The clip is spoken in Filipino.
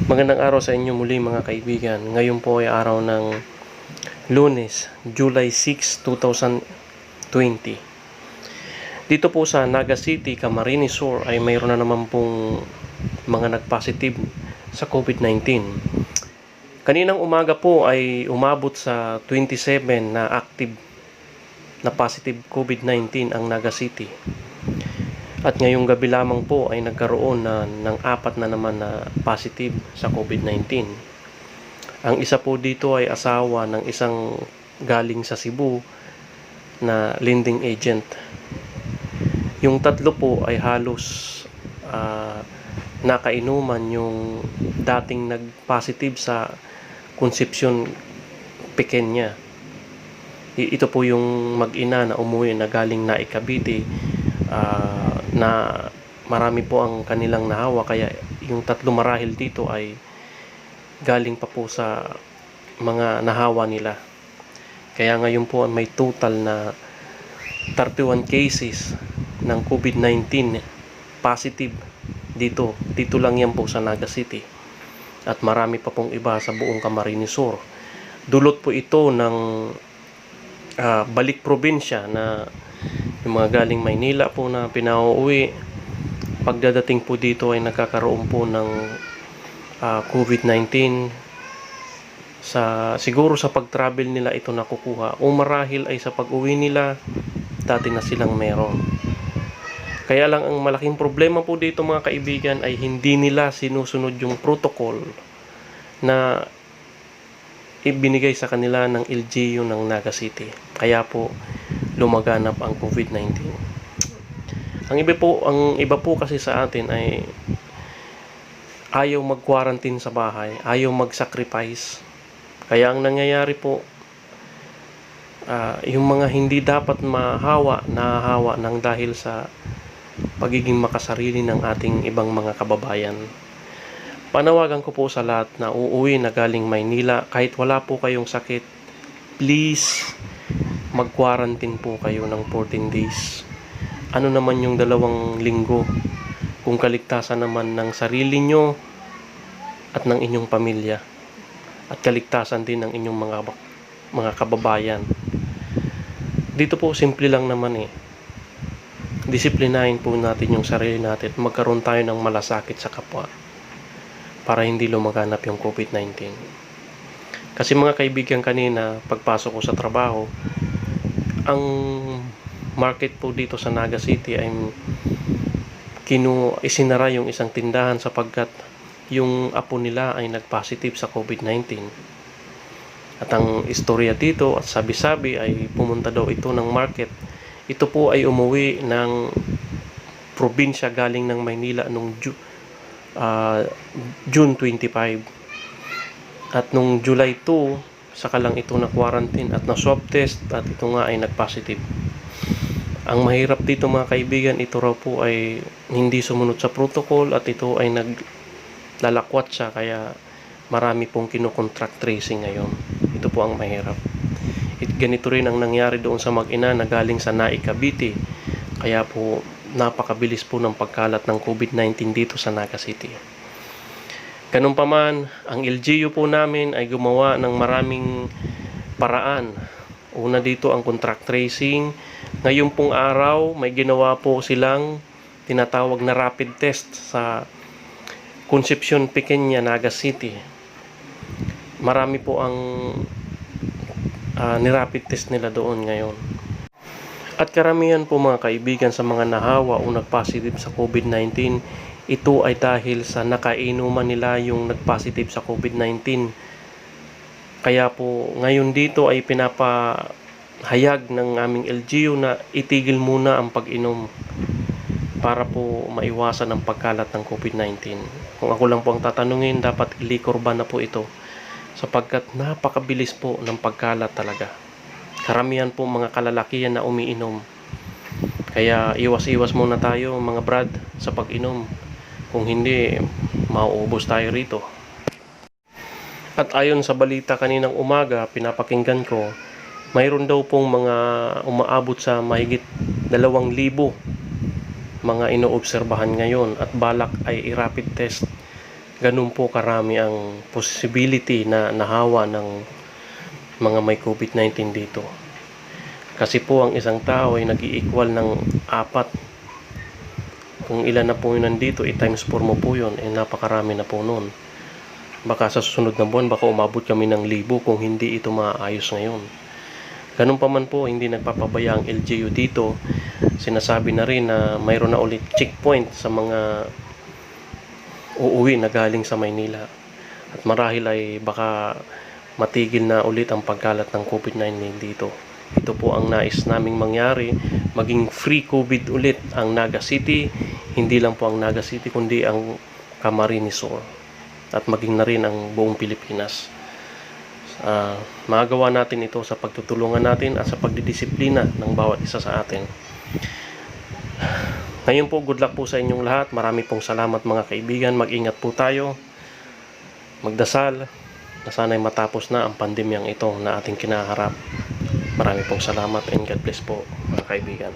Magandang araw sa inyo muli mga kaibigan. Ngayon po ay araw ng Lunes, July 6, 2020. Dito po sa Naga City, Camarines Sur ay mayroon na naman pong mga nag-positive sa COVID-19. Kaninang umaga po ay umabot sa 27 na active na positive COVID-19 ang Naga City. At ngayong gabi lamang po ay nagkaroon ng 4 na naman na positive sa COVID-19. Ang isa po dito ay asawa ng isang galing sa Cebu na lending agent. Yung 3 po ay halos nakainuman yung dating nag-positive sa Concepcion, Pequeña. Ito po yung mag-ina na umuwi na galing na Cavite, na marami po ang kanilang nahawa, kaya yung 3 marahil dito ay galing pa po sa mga nahawa nila. Kaya ngayon po may total na 31 cases ng COVID-19 positive dito lang yan po sa Naga City, at marami pa pong iba sa buong Camarines Sur. Dulot po ito ng balik probinsya na yung mga galing Maynila po na pinauuwi. Pagdadating po dito ay nagkakaroon po ng COVID-19 siguro sa pag-travel nila ito nakukuha, o marahil ay sa pag-uwi nila dati na silang meron. Kaya lang ang malaking problema po dito mga kaibigan ay hindi nila sinusunod yung protocol na ibinigay sa kanila ng LGU ng Naga City. Kaya po lumaganap ang COVID-19. Ang iba po kasi sa atin ay ayaw mag-quarantine sa bahay, ayaw mag-sacrifice. Kaya ang nangyayari po, yung mga hindi dapat nahahawa ng dahil sa pagiging makasarili ng ating ibang mga kababayan. Panawagan ko po sa lahat na uuwi na galing Maynila, kahit wala po kayong sakit, please mag-quarantine po kayo ng 14 days. Ano naman yung 2 linggo kung kaligtasan naman ng sarili nyo at ng inyong pamilya, at kaligtasan din ng inyong mga kababayan. Dito po simple lang naman disiplinahin po natin yung sarili natin, magkaroon tayo ng malasakit sa kapwa para hindi lumaganap yung COVID-19. Kasi mga kaibigan, kanina pagpasok ko sa trabaho, ang market po dito sa Naga City ay isinara yung isang tindahan sapagkat yung apo nila ay nag-positive sa COVID-19. At ang istorya dito at sabi-sabi ay pumunta daw ito ng market. Ito po ay umuwi ng probinsya galing ng Maynila nung June 25. At nung July 2, saka lang ito na quarantine at na swab test, at ito nga ay nag-positive. Ang mahirap dito mga kaibigan, ito raw po ay hindi sumunod sa protocol, at ito ay naglalakwat siya, kaya marami pong kino-contract tracing ngayon. Ito po ang mahirap. Ganito rin ang nangyari doon sa mag-ina na galing sa Naga Cavite, kaya po napakabilis po ng pagkalat ng COVID-19 dito sa Naga City. Ganun pa man, ang LGU po namin ay gumawa ng maraming paraan. Una dito ang contract tracing. Ngayon pong araw, may ginawa po silang tinatawag na rapid test sa Concepcion, Pequeña, Naga City. Marami po ang ni-rapid test nila doon ngayon. At karamihan po mga kaibigan sa mga nahawa o nag-positive sa COVID-19, ito ay dahil sa nakainuman nila yung nag-positive sa COVID-19. Kaya po ngayon dito ay pinapahayag ng aming LGU na itigil muna ang pag-inom para po maiwasan ang pagkalat ng COVID-19. Kung ako lang po ang tatanungin, dapat liquor ban na po ito, sapagkat napakabilis po ng pagkalat talaga. Karamihan po mga kalalakihan na umiinom. Kaya iwas-iwas muna tayo mga brad sa pag-inom. Kung hindi, mauubos tayo rito. At ayon sa balita kaninang umaga, pinapakinggan ko, mayroon daw pong mga umaabot sa mahigit 2,000 mga inoobserbahan ngayon, at balak ay i-rapid test ganun po karami ang possibility na nahawa ng mga may COVID-19 dito. Kasi po ang isang tao ay nag-i-equal ng 4. Kung ilan na po yun nandito, times 4 mo po yun, napakarami na po nun. Baka sa susunod na buwan, baka umabot kami ng 1,000 kung hindi ito maayos ngayon. Ganun pa man po, hindi nagpapabaya ang LGU dito. Sinasabi na rin na mayroon na ulit checkpoint sa mga uuwi na galing sa Maynila. At marahil ay baka matigil na ulit ang pagkalat ng COVID-19 dito. Ito po ang nais naming mangyari, maging free COVID ulit ang Naga City, hindi lang po ang Naga City kundi ang Camarines Sur, at maging na rin ang buong Pilipinas. Magagawa natin ito sa pagtutulungan natin at sa pagdidisiplina ng bawat isa sa atin. Ngayon po, good luck po sa inyong lahat. Marami pong salamat mga kaibigan. Mag-ingat po tayo. Magdasal na sana'y matapos na ang pandemyang ito na ating kinaharap. Marami pong salamat and God bless po mga kaibigan.